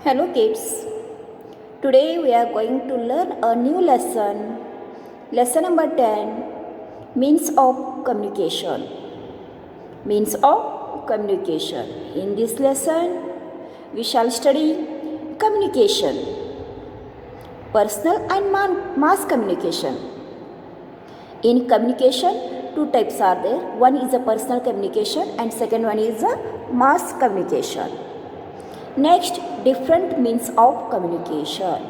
Hello kids. Today we are going to learn a new lesson. Lesson number 10, means of communication. Means of communication. In this lesson we shall study communication, personal and mass communication. In communication, two types are there. One is a personal communication and second one is a mass communication. Next, different means of communication.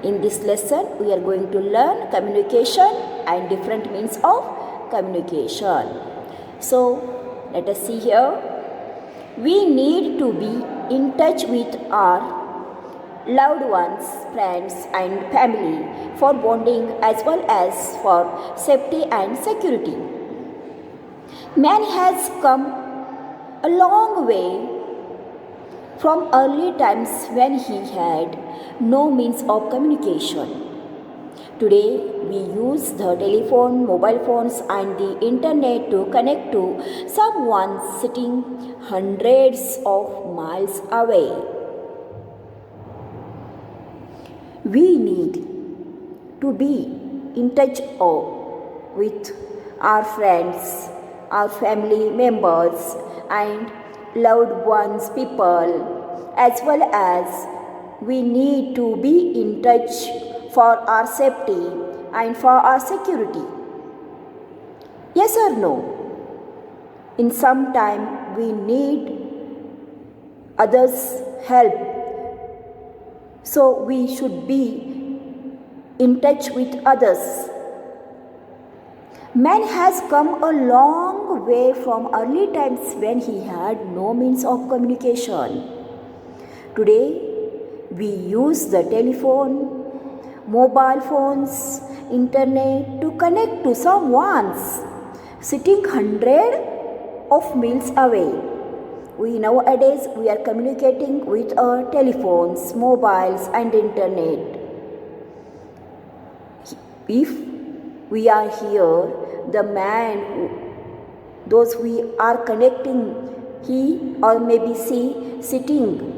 In this lesson, we are going to learn communication and different means of communication. So, let us see here. We need to be in touch with our loved ones, friends and family for bonding as well as for safety and security. Man has come a long way from early times when he had no means of communication. Today we use the telephone, mobile phones and the internet to connect to someone sitting hundreds of miles away. We need to be in touch with our friends, our family members and loved ones, people, as well as we need to be in touch for our safety and for our security. Yes or no? In some time we need others' help, so we should be in touch with others. Man has come a long way from early times when he had no means of communication. Today, we use the telephone, mobile phones, internet to connect to someone sitting hundreds of miles away. Nowadays we are communicating with our telephones, mobiles and internet. If we are here, the man, those we are connecting, he or maybe she sitting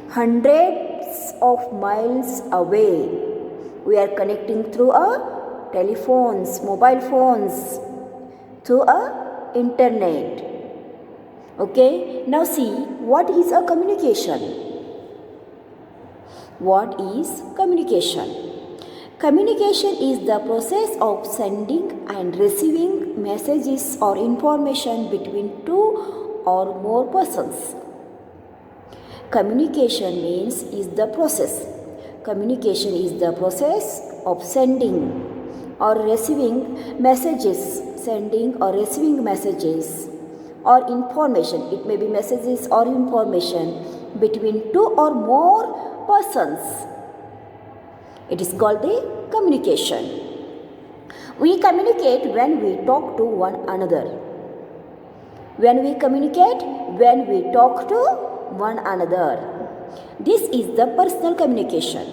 hundreds of miles away. We are connecting through our telephones, mobile phones, through our internet. Okay, now see, what is a communication? What is communication? Communication is the process of sending and receiving messages or information between two or more persons. Communication is the process. Communication is the process of sending or receiving messages, or information. It may be messages or information between two or more persons. It is called the communication. We communicate when we talk to one another. When we communicate, when we talk to one another. This is the personal communication.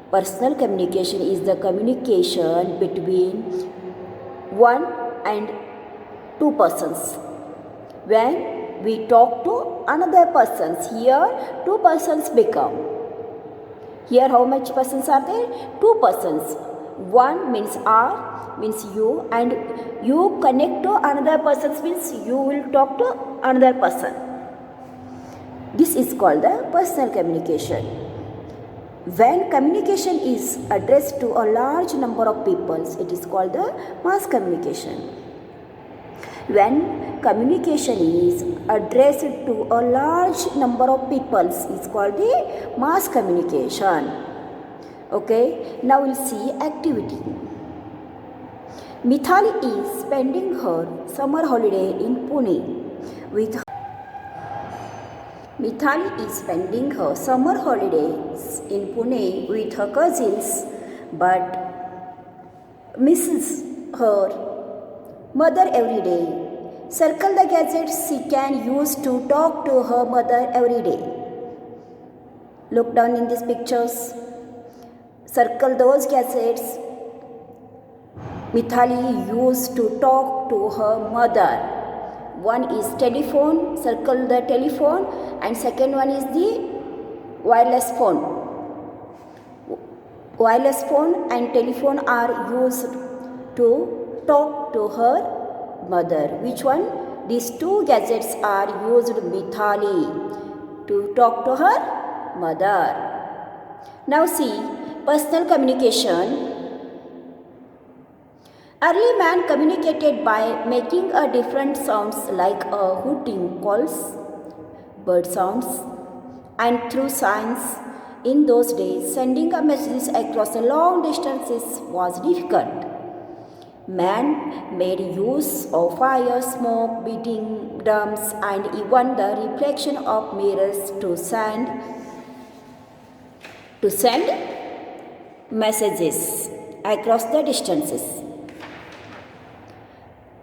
Personal communication is the communication between one and two persons. When we talk to another persons, here two persons become. Here how much persons are there? Two persons. One means R, means you, and you connect to another person means you will talk to another person. This is called the personal communication. When communication is addressed to a large number of people, it is called the mass communication. When communication is addressed to a large number of people, it's called the mass communication. Okay, now we'll see activity. Mithali is spending her summer holiday in Pune with her cousins, but misses her mother every day. Circle the gadgets she can use to talk to her mother every day. Look down in these pictures. Circle those gadgets Mithali used to talk to her mother. One is telephone, circle the telephone, and second one is the wireless phone. Wireless phone and telephone are used to talk to her mother. Which one? These two gadgets are used Mithali to talk to her mother. Now see, personal communication. Early man communicated by making a different sounds like a hooting calls, bird sounds, and through signs. In those days, sending a message across long distances was difficult. Man made use of fire, smoke, beating drums, and even the reflection of mirrors to send messages across the distances.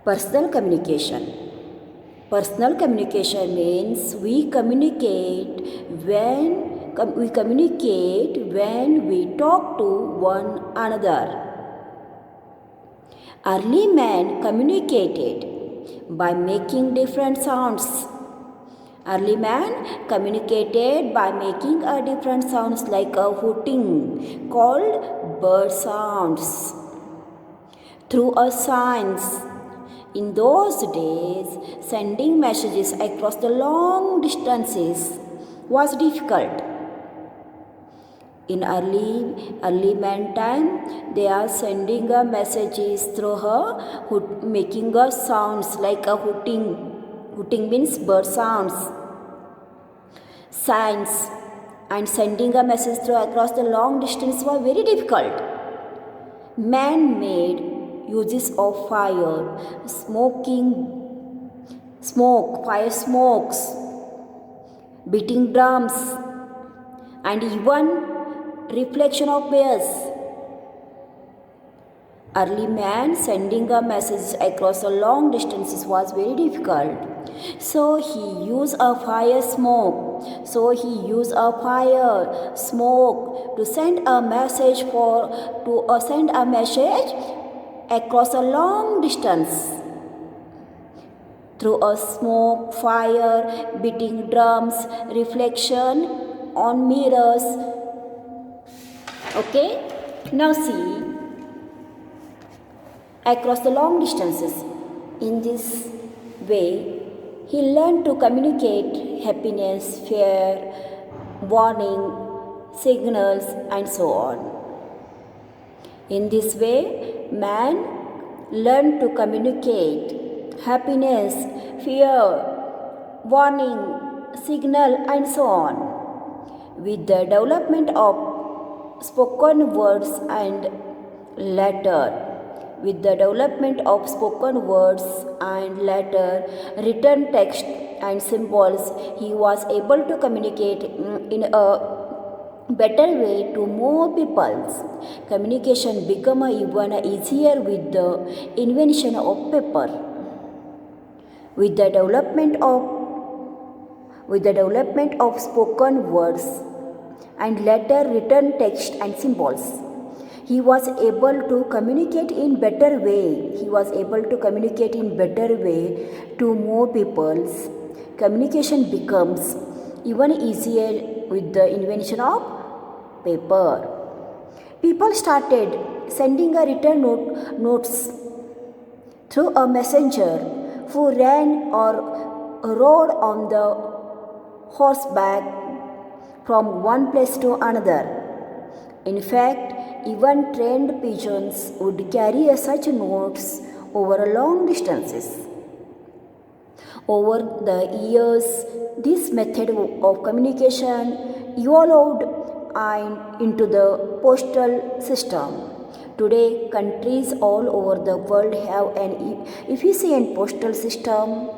Personal communication. Personal communication means we communicate when we talk to one another. Early man communicated by making different sounds. Early man communicated by making a different sounds like a hooting called bird sounds through a signs. In those days, sending messages across the long distances was difficult. In early man time, they are sending a messages through her, making a sounds like a hooting. Hooting means bird sounds. Signs and sending a message through across the long distance was very difficult. Man made uses of fire, fire smokes, beating drums, and even reflection of mirrors. Early man sending a message across a long distances was very difficult. So he used a fire smoke. To send a message across a long distance through a smoke, fire, beating drums, reflection on mirrors. Okay, now see, across the long distances. In this way, he learned to communicate happiness, fear, warning, signals, and so on. In this way, man learned to communicate happiness, fear, warning, signal, and so on. With the development of spoken words and letter, written text and symbols, he was able to communicate in a better way to more people. Communication became even easier with the invention of paper. With the development of spoken words and later written text and symbols, he was able to communicate in better way. To more peoples. Communication becomes even easier with the invention of paper. People started sending a written notes through a messenger who ran or rode on the horseback from one place to another. In fact, even trained pigeons would carry such notes over long distances. Over the years, this method of communication evolved into the postal system. Today, countries all over the world have an efficient postal system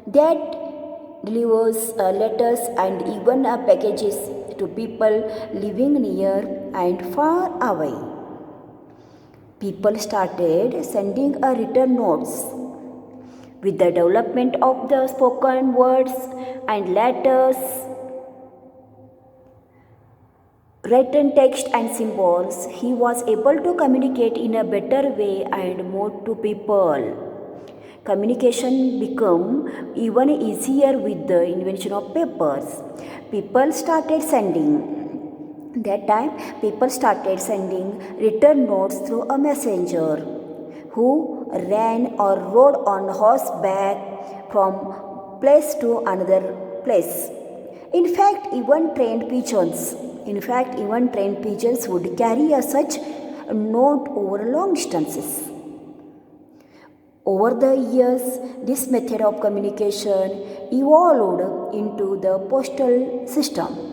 that delivers letters and even packages to people living near and far away. People started sending written notes. With the development of the spoken words and letters, written text and symbols, he was able to communicate in a better way and more to people. Communication became even easier with the invention of papers. People started sending that time people started sending return notes through a messenger who ran or rode on horseback from place to another place. In fact, even trained pigeons would carry such a note over long distances. Over the years, this method of communication evolved into the postal system.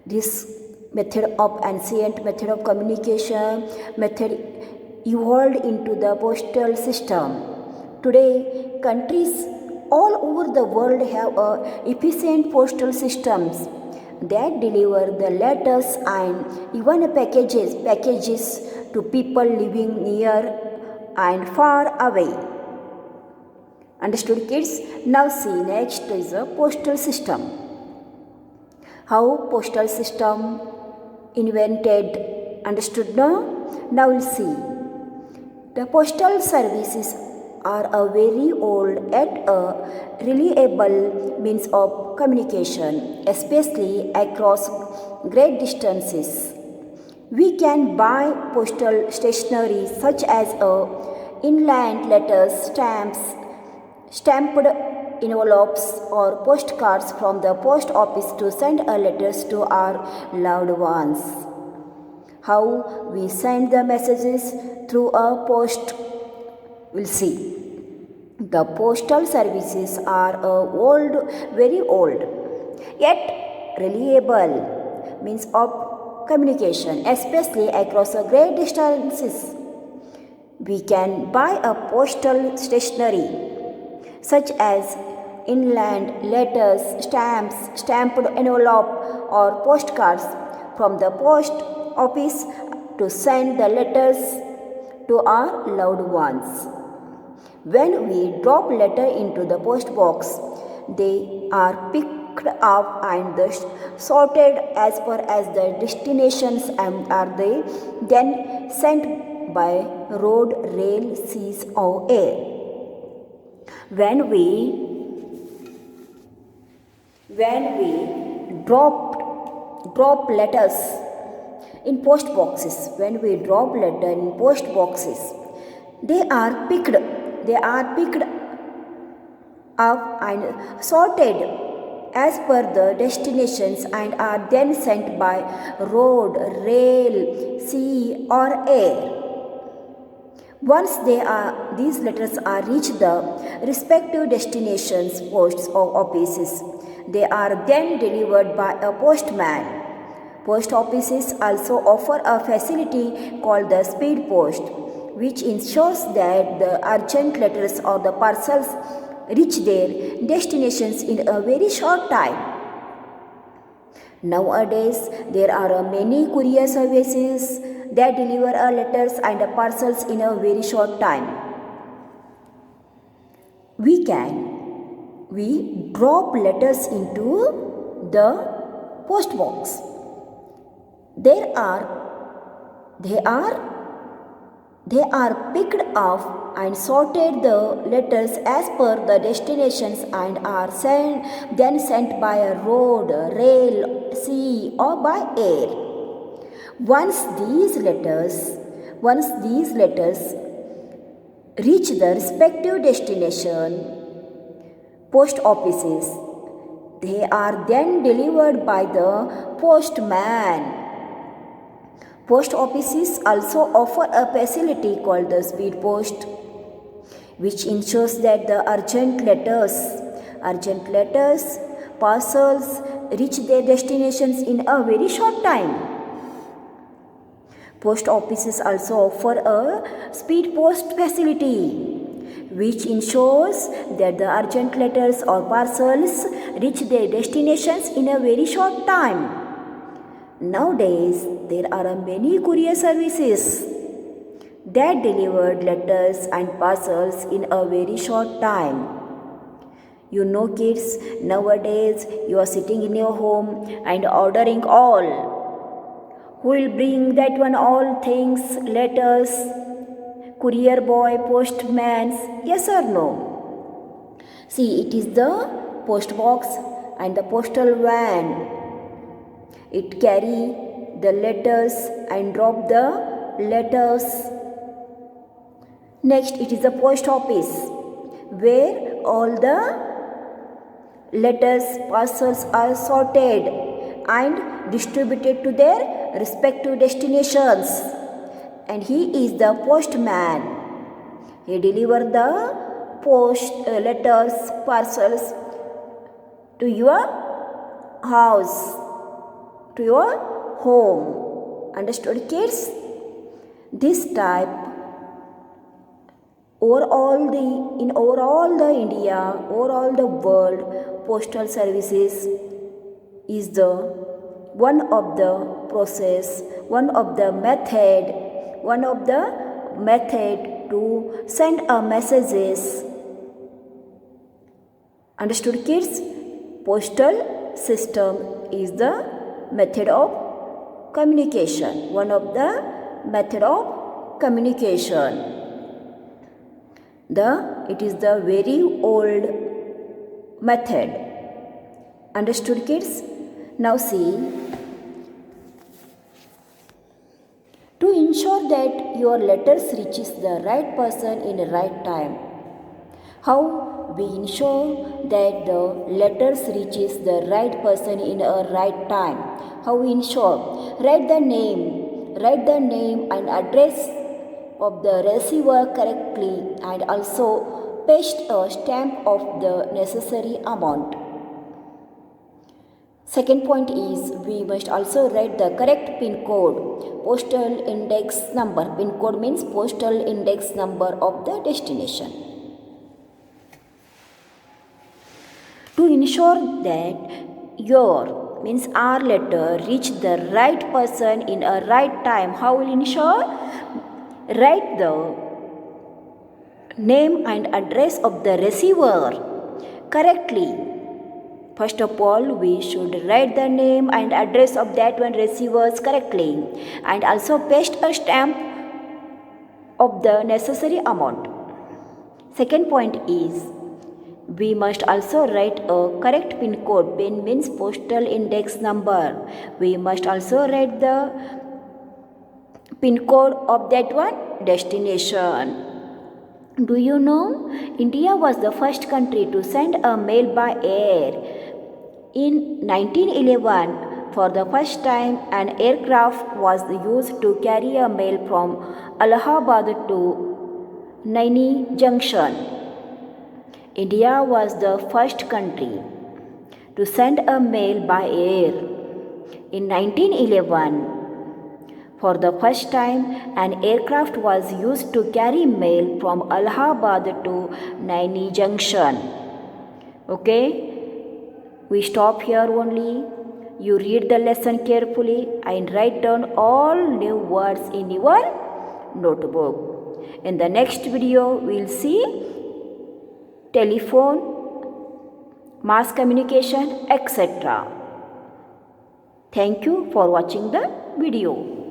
This ancient method of communication method evolved into the postal system. Today, countries all over the world have efficient postal systems that deliver the letters and even packages to people living near and far away. Understood, kids? Now see, next is a postal system. How postal system invented? Understood now? Now we'll see. The postal services are a very old yet a reliable means of communication, especially across great distances. We can buy postal stationery such as inland letters, stamps, stamped envelopes or postcards from the post office to send letters to our loved ones. How we send the messages through a post, we'll see. The postal services are very old, yet reliable means of communication, especially across great distances. We can buy a postal stationery such as inland letters, stamps, stamped envelope or postcards from the post office to send the letters to our loved ones. When we drop letter into the post box, they are picked up and sorted as per as the destinations and are they then sent by road, rail, seas or air. When we drop letters in post boxes, they are picked up and sorted as per the destinations and are then sent by road, rail, sea or air. Once these letters are reached the respective destinations, posts or offices, they are then delivered by a postman. Post offices also offer a facility called the speed post, which ensures that the urgent letters or the parcels reach their destinations in a very short time. Nowadays, there are many courier services that deliver letters and parcels in a very short time. We drop letters into the post box. They are picked up and sorted the letters as per the destinations and are then sent by a road, rail, sea or by air. Once these letters reach the respective destination, post offices, they are then delivered by the postman. Post offices also offer a facility called the speed post, which ensures that the urgent letters, parcels reach their destinations in a very short time. Post offices also offer a speed post facility, which ensures that the urgent letters or parcels reach their destinations in a very short time. Nowadays, there are many courier services that deliver letters and parcels in a very short time. You know, kids, nowadays you are sitting in your home and ordering all. Who will bring that one all things, letters, courier boy, postman, yes or no? See, it is the post box and the postal van. It carry the letters and drop the letters. Next, it is the post office where all the letters, parcels are sorted and distributed to their respective destinations. And he is the postman. He delivers the letters, parcels to your house, to your home. Understood, kids? This type overall the India, overall the world, postal services is the one of the process, one of the method to send a messages. Understood, kids? Postal system is the method of communication, one of the method of communication. It is the very old method. Understood, kids? Now see, to ensure that your letters reaches the right person in the right time. How we ensure that the letters reaches the right person in a right time? How we ensure? Write the name and address of the receiver correctly, and also paste a stamp of the necessary amount. Second point is, we must also write the correct PIN code, postal index number. PIN code means postal index number of the destination. To ensure that means our letter reach the right person in a right time, how will ensure? Write the name and address of the receiver correctly. First of all, we should write the name and address of that one receivers correctly, and also paste a stamp of the necessary amount. Second point is, we must also write a correct PIN code. PIN means postal index number. We must also write the PIN code of that one destination. Do you know, India was the first country to send a mail by air. In 1911, for the first time, an aircraft was used to carry a mail from Allahabad to Naini Junction. India was the first country to send a mail by air. In 1911, for the first time, an aircraft was used to carry mail from Allahabad to Naini Junction. Okay? We stop here only. You read the lesson carefully and write down all new words in your notebook. In the next video, we'll see telephone, mass communication, etc. Thank you for watching the video.